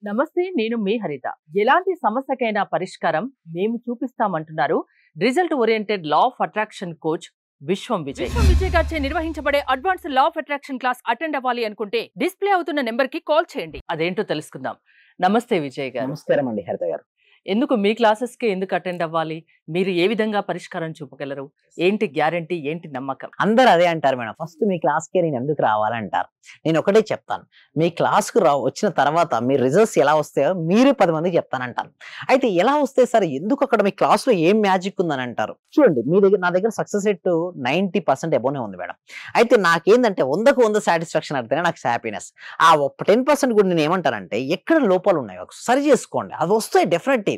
నమస్తే, నేను మీ హరిత. ఎలాంటి సమస్యకైనా పరిష్కారం మేము చూపిస్తామంటున్నారు result oriented law of attraction coach Vishwam Vijay. Vishwam Vijay గారిచే నిర్వహించబడే advance law of attraction class attend అవ్వాలి అనుకుంటే డిస్ప్లే అవుతున్న నెంబర్ కి కాల్ చేయండి. అదేంటో తెలుసుకుందాం. నమస్తే విజయ్ గారు. నమస్కారం అండి హరిత గారు. ఎందుకు మీ క్లాసెస్ కి ఎందుకు అటెండ్ అవ్వాలి? మీరు ఏ విధంగా పరిష్కారం చూపగలరు? ఏంటి గ్యారంటీ, ఏంటి నమ్మకం? అందరు అదే అంటారు మేడం. ఫస్ట్ మీ క్లాస్ కి నేను ఎందుకు రావాలంటారు. నేను ఒకటే చెప్తాను, మీ క్లాస్ కు వచ్చిన తర్వాత మీ రిజల్ట్స్ ఎలా వస్తాయో మీరు 10 మందికి చెప్తానంటారు. అయితే ఎలా వస్తాయి సార్, ఎందుకు అక్కడ మీ క్లాస్ లో ఏం మ్యాజిక్ ఉందని అంటారు. చూడండి, నా దగ్గర సక్సెస్ రేట్ 90% అబోనే ఉంది మేడం. అయితే నాకేందంటే 100కు 100 సాటిస్ఫాక్షన్ అంటేనే నాకు హ్యాపీనెస్. ఆ 10% కూడా నేను ఏమంటానంటే, ఎక్కడ లోపాలు ఉన్నాయో సరి చేసుకోండి, అది వస్తాయి డెఫినెట్లీ.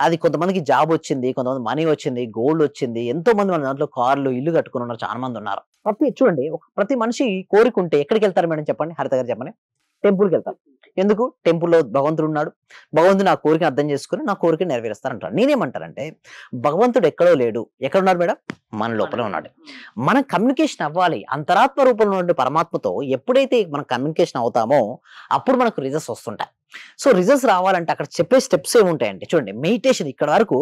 అది కొంతమందికి జాబ్ వచ్చింది, కొంతమంది మనీ వచ్చింది, గోల్డ్ వచ్చింది, ఎంతో మంది మన దాంట్లో కార్లు ఇల్లు కట్టుకుని ఉన్నారు, చాలా మంది ఉన్నారు. చూడండి, ప్రతి మనిషి కోరికుంటే ఎక్కడికి వెళ్తారు మేడం చెప్పండి, హరిత గారు చెప్పండి. టెంపుల్కి వెళ్తారు. ఎందుకు? టెంపుల్లో భగవంతుడు ఉన్నాడు, భగవంతుడు నా కోరికను అర్థం చేసుకుని నా కోరికను నెరవేరుస్తారంటారు. నేనేమంటారంటే, భగవంతుడు ఎక్కడో లేడు, ఎక్కడ ఉన్నాడు మేడం? మన లోపలే ఉన్నాడు. మనం కమ్యూనికేషన్ అవ్వాలి అంతరాత్మ రూపంలో ఉండే పరమాత్మతో. ఎప్పుడైతే మనం కమ్యూనికేషన్ అవుతామో అప్పుడు మనకు రిజల్ట్స్ వస్తుంటాయి. సో రిజల్ట్స్ రావాలంటే అక్కడ చెప్పే స్టెప్స్ ఏముంటాయంటే, చూడండి, మెడిటేషన్ ఇక్కడ వరకు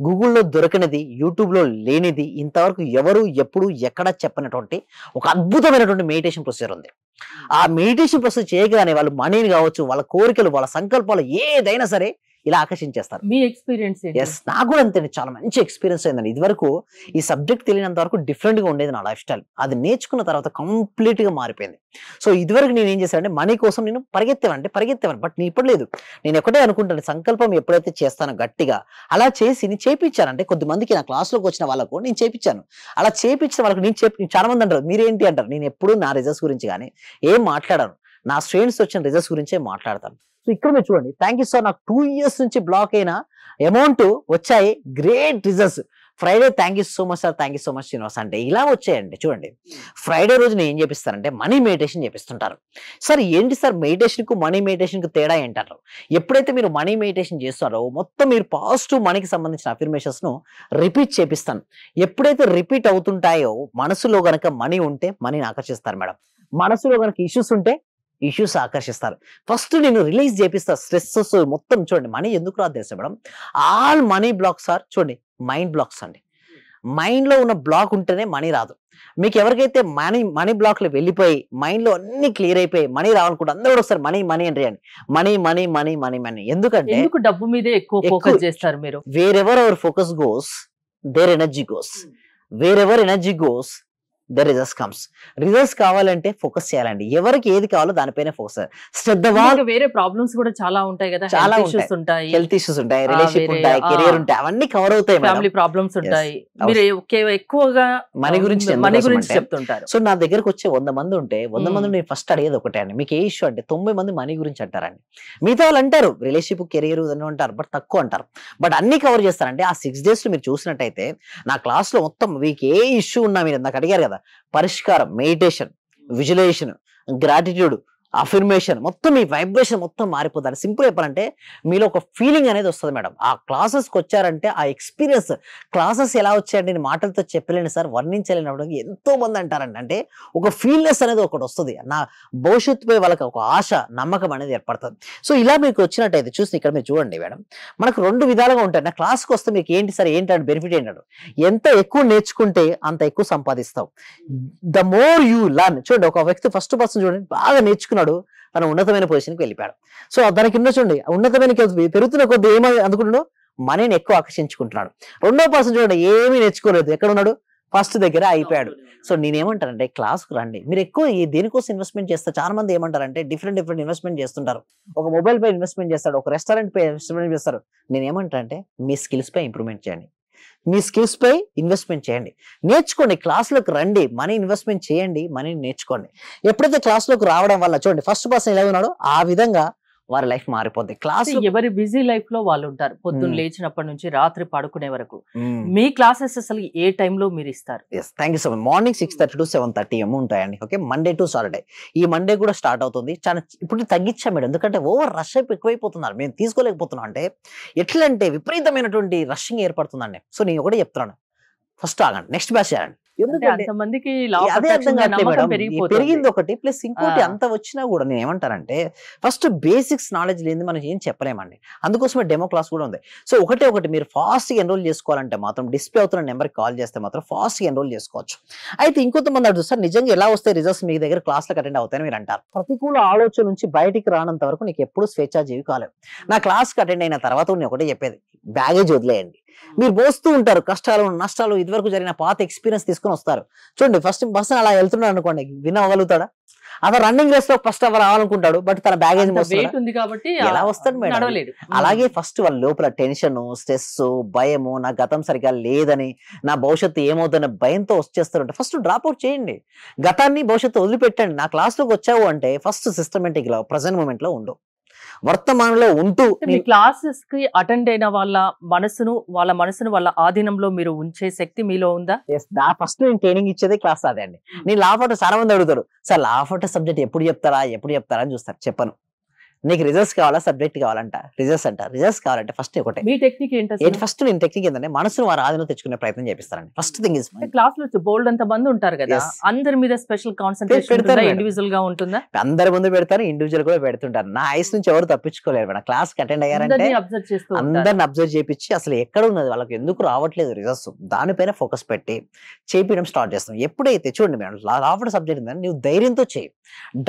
గూగుల్లో దొరకనిది, యూట్యూబ్లో లేనిది, ఇంతవరకు ఎవరు ఎప్పుడు ఎక్కడ చెప్పినటువంటి ఒక అద్భుతమైనటువంటి మెడిటేషన్ ప్రొసీజర్ ఉంది. ఆ మెడిటేషన్ ప్రొసీజర్ చేయగానే వాళ్ళు మనీని కావచ్చు, వాళ్ళ కోరికలు, వాళ్ళ సంకల్పాలు ఏదైనా సరే ఇలా ఆకర్షించేస్తారు. మీ ఎక్స్పీరియన్స్? ఎస్, నాకు కూడా అంతే, చాలా మంచి ఎక్స్పీరియన్స్ అయిందండి. ఇది వరకు ఈ సబ్జెక్ట్ తెలియనంత వరకు డిఫరెంట్ గా ఉండేది నా లైఫ్ స్టైల్. అది నేర్చుకున్న తర్వాత కంప్లీట్ గా మారిపోయింది. సో ఇదివరకు నేను ఏం చేశానంటే, మనీ కోసం నేను పరిగెత్తేవాను. బట్ నేను ఇప్పుడు లేదు. నేను ఒకటే అనుకుంటాను, సంకల్పం ఎప్పుడైతే చేస్తానో గట్టిగా అలా చేసి నేను చేపించానంటే, కొద్దిమందికి నా క్లాస్ లోకి వచ్చిన వాళ్ళకు నేను చేపించాను. అలా చేపించిన వాళ్ళకి నేను చాలా మంది అంటారు మీరేంటి అంటారు. నేను ఎప్పుడు నా రిజల్ట్స్ గురించి కానీ ఏం మాట్లాడాను, నా స్టూడెంట్స్ వచ్చిన రిజల్ట్స్ గురించే మాట్లాడతాను. సో ఇక్కడ మీరు చూడండి, థ్యాంక్ యూ సార్, నాకు 2 years నుంచి బ్లాక్ అయిన అమౌంట్ వచ్చాయి, great results. Friday thank you so much sir, thank you so much Srinivas అంటే ఇలా వచ్చాయండి. చూడండి, ఫ్రైడే రోజు నేను ఏం చేపిస్తానంటే మనీ మెడిటేషన్ చేపిస్తుంటారు. సార్ ఏంటి సార్ మెడిటేషన్ కు మనీ మెడిటేషన్ కు తేడా ఏంటారు? ఎప్పుడైతే మీరు మనీ మెడిటేషన్ చేస్తారో మొత్తం మీరు పాజిటివ్ మనీకి సంబంధించిన అఫర్మేషన్స్ ను రిపీట్ చేపిస్తాను. ఎప్పుడైతే రిపీట్ అవుతుంటాయో మనసులో గనక మనీ ఉంటే మనీని ఆకర్షిస్తారు మేడం. మనసులో గనక ఇష్యూస్ ఉంటే ఇష్యూస్ ఆకర్షిస్తారు. ఫస్ట్ నేను రిలీజ్ చేపిస్తా స్ట్రెస్ మొత్తం. చూడండి, మనీ ఎందుకు రాదు తెలుసా madam? All money blocks are, చూడండి, మైండ్ బ్లాక్స్ అండి. మైండ్ లో ఉన్న బ్లాక్ ఉంటేనే మనీ రాదు. మీకు ఎవరికైతే మనీ బ్లాక్ లో వెళ్ళిపోయి మైండ్ లో అన్ని క్లియర్ అయిపోయి మనీ రావాలనుకుంటే అందరూ కూడా వస్తారు మనీ మనీ అంటే మనీ. ఎందుకంటే డబ్బు మీదే ఎక్కువ ఫోకస్ చేస్తారు మీరు. Wherever our focus goes there energy goes. Wherever energy goes the results comes. Results కావాలంటే ఫోకస్ చేయాలండి. ఎవరికి ఏది కావాలో దానిపైన ఫోకస్. వేరే ప్రాబ్లమ్స్ కూడా చాలా ఉంటాయి కదా, చాలా ఉంటాయి. హెల్త్ ఇష్యూస్ ఉంటాయి, రిలేషన్షిప్ ఉంటాయి, కెరీర్ ఉంటాయి, అవన్నీ కవర్ అవుతాయి. ఫ్యామిలీ ప్రాబ్లమ్స్ ఉంటాయి. మీరు ఎక్కువగా మనీ గురించి చెప్తుంటారు. సో నా దగ్గరకు వచ్చే 100 మంది ఉంటే 100 మంది నేను ఫస్ట్ అడిగేది ఒకటే అండి, మీకు ఏ ఇష్యూ అంటే 90 మంది మనీ గురించి అంటారండి. మిగతా వాళ్ళు అంటారు రిలేషన్షిప్, కెరీర్ అని అంటారు, బట్ తక్కువ అంటారు. బట్ అన్ని కవర్ చేస్తారంటే ఆ 6 days లో మీరు చూసినట్టయితే నా క్లాస్ లో మొత్తం మీకు ఏ ఇష్యూ ఉన్నా మీరు నాకు అడిగారు కదా, పరిష్కారం, మెడిటేషన్, విజువలైజేషన్, గ్రాటిట్యూడ్, అఫర్మేషన్, మొత్తం మీ వైబ్రేషన్ మొత్తం మారిపోతారు. సింపుల్ చెప్పాలంటే మీలో ఒక ఫీలింగ్ అనేది వస్తుంది మేడం. ఆ క్లాసెస్కి వచ్చారంటే ఆ ఎక్స్పీరియన్స్, క్లాసెస్ ఎలా వచ్చాయంటే నేను మాటలతో చెప్పలేను సార్, వర్ణించలేనప్పుడు ఎంతో మంది అంటారండి. అంటే ఒక ఫీల్నెస్ అనేది ఒకటి వస్తుంది, నా భవిష్యత్తుపై వాళ్ళకి ఒక ఆశ, నమ్మకం అనేది ఏర్పడుతుంది. సో ఇలా మీకు వచ్చినట్టయితే చూసి ఇక్కడ మీరు చూడండి మేడం, మనకు 2 విధాలుగా ఉంటాయి. నా క్లాస్కి వస్తే మీకు ఏంటి సార్, ఏంటంటే బెనిఫిట్ ఏంటంటే, ఎంత ఎక్కువ నేర్చుకుంటే అంత ఎక్కువ సంపాదిస్తాం. The more you learn. చూడండి, ఒక వ్యక్తి ఫస్ట్ పర్సన్ చూడండి బాగా నేర్చుకున్నాడు, తన ఉన్నతమైన పొజిషన్కి వెళ్ళిపోయాడు. సో దానికి చూడండి, ఉన్నతమైన పెరుగుతున్న కొద్ది ఏమై అనుకుంటున్నాడు, మనీని ఎక్కువ ఆకర్షించుకుంటున్నాడు. 2వ పర్సన్ చూడండి, ఏమీ నేర్చుకోలేదు, ఎక్కడ ఉన్నాడు, ఫస్ట్ దగ్గర అయిపోయాడు. సో నేనేమంటానంటే, క్లాస్కు రండి. మీరు ఎక్కువ దేనికోసం ఇన్వెస్ట్మెంట్ చేస్తారు? చాలా మంది ఏమంటారంటే డిఫరెంట్ ఇన్వెస్ట్మెంట్ చేస్తుంటారు. ఒక మొబైల్ పై ఇన్వెస్ట్మెంట్ చేస్తాడు, ఒక రెస్టారెంట్ పై ఇన్వెస్ట్మెంట్ చేస్తారు. నేనేమంటానంటే మీ స్కిల్స్ పై ఇంప్రూవ్మెంట్ చేయండి, మీ స్కిల్స్ పై ఇన్వెస్ట్మెంట్ చేయండి, నేర్చుకోండి. క్లాస్లోకి రండి, మనీ ఇన్వెస్ట్మెంట్ చేయండి, మనీని నేర్చుకోండి. ఎప్పుడైతే క్లాస్లోకి రావడం వల్ల చూడండి ఫస్ట్ పర్సన్ ఎలా ఉన్నాడో ఆ విధంగా వారి లైఫ్ మారిపోద్ది. క్లాస్ ఎవరి బిజీ లైఫ్ లో వాళ్ళు ఉంటారు, పొద్దున్న లేచినప్పటి నుంచి రాత్రి పడుకునే వరకు. మీ క్లాసెస్ అసలు ఏ టైంలో మీరు ఇస్తారు? Thank you so much. Morning 6:30 to 7:30 ఉంటాయండి. Okay, Monday to Saturday. ఈ మండే కూడా స్టార్ట్ అవుతుంది. చాలా ఇప్పుడు తగ్గించాం మేడం, ఎందుకంటే ఓవర్ రష్ ఎక్కువైపోతున్నారు, మేము తీసుకోలేకపోతున్నాం. అంటే ఎట్లా అంటే విపరీతమైనటువంటి రషింగ్ ఏర్పడుతుందండి. సో నేను ఒకటే చెప్తున్నాను, ఫస్ట్ ఆగండి, నెక్స్ట్ బ్యాచ్ చేయండి. అంటే ఎందుకంటే అంతమందికి లా ఆఫ్ అదే అర్థం అట్రాక్షన్ మీద కావట్లేదు నమ్మకం మేడం. పెరిగిపోతుంది. పెరిగింది ఒకటి, ప్లస్ ఇంకోటి ఆ. అంత వచ్చినా కూడా నేను ఏమంటానంటే ఫస్ట్ బేసిక్స్ నాలెడ్జ్ లేనిది మనం ఏం చెప్పలేమండి. అందుకోసమే డెమో క్లాస్ కూడా ఉంది. సో ఒకటి మీరు ఫాస్ట్‌గా ఎన్రోల్ చేసుకోవాలంటే మాత్రం డిస్‌ప్లే అవుతున్న నెంబర్‌కి కాల్ చేస్తే మాత్రం ఫాస్ట్‌గా ఎన్రోల్ చేసుకోవచ్చు. అయితే ఇంకొంతమంది అడుగుతారు, సార్ నిజంగా ఎలా వస్తాయి రిజల్ట్స్ మీ దగ్గర క్లాస్‌లకు అటెండ్ అవుతాయని మీరు అంటారు. ప్రతికూల ఆలోచన నుంచి బయటికి రానంత వరకు నీకు ఎప్పుడు స్వేచ్ఛాజీవి కాలేవు. నా క్లాస్‌కి అటెండ్ అయిన తర్వాత నేను ఒకటే చెప్పేది, బ్యాగేజ్ వదిలేయండి. మీరు మోస్తూ ఉంటారు కష్టాలు, నష్టాలు, ఇదివరకు జరిగిన పాత ఎక్స్‌పీరియన్స్ తీసుకొని వస్తారు. చూడండి ఫస్ట్ పర్సన్ అలా వెళ్తున్నాడు అనుకోండి, విన్ అవ్వగలుగుతాడా? అతను రన్నింగ్ రేస్ లో ఫస్ట్ రావాలనుకుంటాడు, బట్ తన బ్యాగేజ్ అంత వెయిట్ ఉంది కాబట్టి ఎలా వస్తాడు మేడం? నడవలేడు. అలాగే ఫస్ట్ వాళ్ళ లోపల టెన్షన్, స్ట్రెస్, భయము, నా గతం సరిగా లేదని, నా భవిష్యత్తు ఏమవుతుందనే భయంతో వచ్చేస్తారంటే ఫస్ట్ డ్రాప్ అవుట్ చేయండి. గతాన్ని భవిష్యత్తు వదిలిపెట్టండి. నా క్లాస్ లోకి వచ్చావు అంటే ఫస్ట్ సిస్టమేటిక్ గా ప్రజెంట్ మూమెంట్ లో ఉండు, వర్తమానంలో ఉంటూ మీ క్లాసెస్ కి అటెండ్ అయిన వాళ్ళ మనసును వాళ్ళ ఆధీనంలో మీరు ఉంచే శక్తి మీలో ఉందా? ఫస్ట్ నేను ట్రైనింగ్ ఇచ్చేదే క్లాస్ అదే అండి. నేను లా ఆఫ్ చాలా మంది అడుగుతారు, సార్ లా ఆఫ్ సబ్జెక్ట్ ఎప్పుడు చెప్తారా అని చూస్తారు. చెప్పను. నీకు రిజల్ట్స్ కావాలా, సబ్జెక్ట్ కావాలంట, రిజల్ట్స్ కావాలంటే ఫస్ట్ ఒకటే. మీ టెక్నిక్ ఏంటి? ఫస్ట్ నేను టెక్నిక్ ఏంటంటే మనసును వారి ఆధీనంలో తెచ్చుకునే ప్రయత్నం చేపిస్తారండి. ఫస్ట్ థింగ్ ఇస్ క్లాస్ లో బోల్డ్ అంత మంది ఉంటారు కదా, Yes. అందరి మీద స్పెషల్ కాన్సన్ట్రేషన్ పెడతారు మేడం. ఇండివిజువల్ గా ఉంటుందా? అందరి ముందు పెడతారు, ఇండివిజువల్ కూడా పెడుతుంటారు. నా ఐస్ నుంచి ఎవరు తప్పించుకోలేరు మేడం. క్లాస్ కి అటెండ్ అయ్యారంటే అందరినీ అబ్జర్వ్ చేస్తూ ఉంటారు. అందరిని అబ్జర్వ్ చేపించి అసలు ఎక్కడ ఉన్నది, వాళ్ళకి ఎందుకు రావట్లేదు రిజల్ట్స్, దానిపైన ఫోకస్ పెట్టి చేపించడం స్టార్ట్ చేస్తాం. ఎప్పుడైతే చూడండి మేడం, రావడం సబ్జెక్ట్ ఉందని నువ్వు ధైర్యంతో చేయి,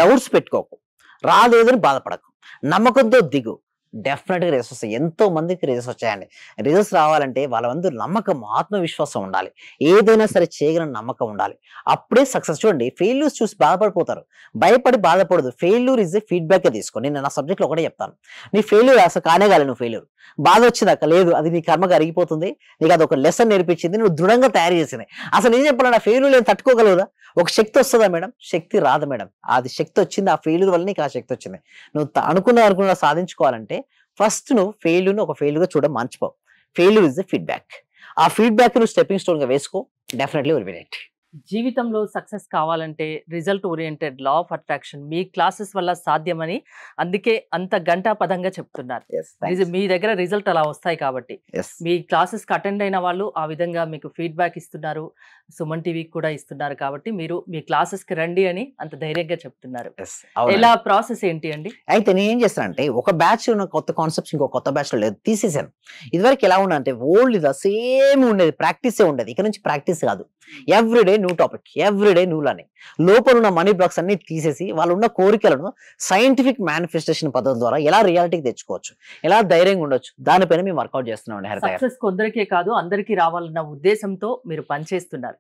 డౌట్స్ పెట్టుకోకు, రాలేదని బాధపడకు, నమ్మకంతో దిగు, డెఫినెట్ గా రిజల్ట్స్ వస్తాయి. ఎంతో మందికి రిజల్ట్స్ వచ్చాయండి. రిజల్ట్స్ రావాలంటే వాళ్ళ ముందు నమ్మకం, ఆత్మవిశ్వాసం ఉండాలి, ఏదైనా సరే చేయగల నమ్మకం ఉండాలి, అప్పుడే సక్సెస్. చూడండి ఫెయిల్యూర్స్ చూసి బాధపడిపోతారు, భయపడి బాధపడదు. ఫెయిల్యూర్ ఇస్ ఏ ఫీడ్బ్యాక్ తీసుకో. నేను నా సబ్జెక్ట్ లో ఒకటే చెప్తాను, నీ ఫెయిల్యూర్ అసలు కానే కాలేదు, నువ్వు ఫెయిల్యూర్ బాధ వచ్చిందాక లేదు, అది నీ కర్మగా అరిగిపోతుంది, నీకు అది ఒక లెసన్ నేర్పించింది, నువ్వు దృఢంగా తయారు చేసింది. అసలు నేను చెప్పాలన్నా ఫెయిల్యూర్ నేను తట్టుకోగలదా? ఒక శక్తి వస్తుందా మేడం? శక్తి రాదు మేడం. అది శక్తి వచ్చింది, ఆ ఫెయిల్యూర్ వల్ల నీకు ఆ శక్తి వచ్చింది. నువ్వు అనుకున్న సాధించుకోవాలంటే ఫస్ట్ నువ్వు ఫెయిల్యూర్ ఒక ఫెయిల్యూర్ గా చూడడం మర్చిపో. Failure is the feedback. ఆ ఫీడ్బ్యాక్ నువ్వు స్టెప్పింగ్ స్టోన్ గా వేసుకో, డెఫినెట్లీ విల్ విన్ ఇట్. జీవితంలో సక్సెస్ కావాలంటే result oriented law of attraction me classes వల్ల సాధ్యమని అందుకే అంత గంటాపదంగా చెప్తున్నారు. మీ దగ్గర రిజల్ట్ అలా వస్తాయి కాబట్టి మీ క్లాసెస్ కి అటెండ్ అయిన వాళ్ళు ఆ విధంగా మీకు ఫీడ్బ్యాక్ ఇస్తున్నారు, సుమన్ టీవీకి కూడా ఇస్తున్నారు కాబట్టి మీరు మీ క్లాసెస్ కి రండి అని అంత ధైర్యంగా చెప్తున్నారు. ఎలా ప్రాసెస్ ఏంటి అండి? అయితే నేను ఏం చేస్తానంటే ఒక బ్యాచ్ ఉన్న కొత్త కాన్సెప్ట్స్ ఇంకో కొత్త బ్యాచ్ లో లేదు, తీసేసాను. ఇదివరకు ఎలా ఉండంటే ఓల్డ్ ఇదా సేమ్ ఉండేది, ప్రాక్టీసే ఉండేది. ఇక నుంచి ప్రాక్టీస్ కాదు, everyday new topic, everyday new learning. లోపల ఉన్న మనీ బ్లాక్స్ అన్ని తీసేసి వాళ్ళు ఉన్న కోరికలను సైంటిఫిక్ మేనిఫెస్టేషన్ పద్ధతి ద్వారా ఎలా రియాలిటీకి తెచ్చుకోవచ్చు, ఎలా ధైర్యంగా ఉండొచ్చు, దానిపైన మేము వర్కౌట్ చేస్తున్నాం. సక్సెస్ కొందరికే కాదు అందరికీ రావాలన్న ఉద్దేశంతో మీరు పనిచేస్తున్నారు.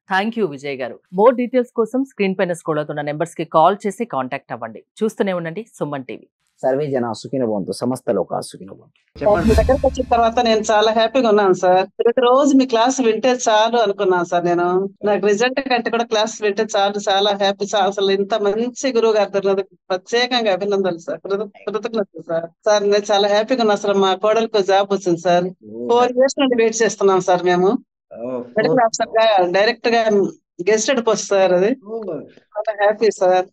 థ్యాంక్ యూ విజయ్ గారు. మోర్ డీటెయిల్స్ కోసం స్క్రీన్ పైన స్క్రోల్ అవుతున్న నెంబర్స్ కి కాల్ చేసి కాంటాక్ట్ అవ్వండి. చూస్తూనే ఉండండి సుమన్ టీవీ. సర్వే జన సుఖినో భవంతు, సమస్త లోకా సుఖినో భవంతు. మీ దగ్గరకు వచ్చిన తర్వాత నేను చాలా హ్యాపీగా ఉన్నాను సార్. ప్రతి రోజు మీ క్లాస్ వింటే చాలు అనుకున్నాను సార్. నేను నాకు రిజల్ట్ కంటే కూడా క్లాస్ వింటే చాలు, చాలా హ్యాపీ సార్. అసలు ఇంత మంచి గురువు గారు దొరికినందుకు ప్రత్యేకంగా అభినందనలు సార్, కృతజ్ఞతలు సార్. సార్ నేను చాలా హ్యాపీగా ఉన్నా సార్. మా కోడలకు జాబ్ వచ్చింది సార్. 4 years నుండి వెయిట్ చేస్తున్నాం సార్. మేము మెడికల్ ఆఫీసర్ గా డైరెక్ట్ గా గెస్టెడ్ పోస్ట్ సార్. అది చాలా హ్యాపీ సార్.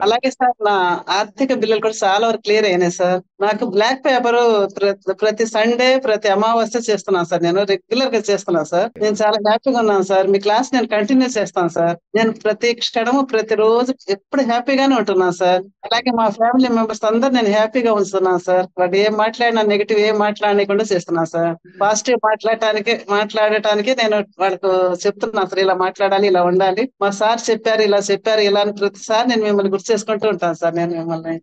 అలాగే సార్ నా ఆర్థిక బిల్లులు కూడా చాలా వరకు క్లియర్ అయినాయి సార్. నాకు బ్లాక్ పేపర్ ప్రతి సండే, ప్రతి అమావాస్య చేస్తున్నాను సార్. నేను రెగ్యులర్ గా చేస్తున్నాను సార్. నేను చాలా హ్యాపీగా ఉన్నాను సార్. మీ క్లాస్ నేను కంటిన్యూ చేస్తాను సార్. నేను ప్రతి క్షణము ప్రతి రోజు ఎప్పుడు హ్యాపీగానే ఉంటున్నాను సార్. అలాగే మా ఫ్యామిలీ మెంబర్స్ అందరు నేను హ్యాపీగా ఉంచుతున్నాను సార్. వాడు ఏం మాట్లాడినా నెగిటివ్ ఏం మాట్లాడకుండా చేస్తున్నాను సార్. పాజిటివ్ మాట్లాడటానికి నేను వాళ్ళకు చెప్తున్నాను సార్, ఇలా మాట్లాడాలి, ఇలా ఉండాలి, మా సార్ చెప్పారు, ఇలా చెప్పారు, ఇలా అని ప్రతిసారి నేను మిమ్మల్ని గుర్తు చేసుకుంటూ ఉంటాను సార్. నేను మిమ్మల్ని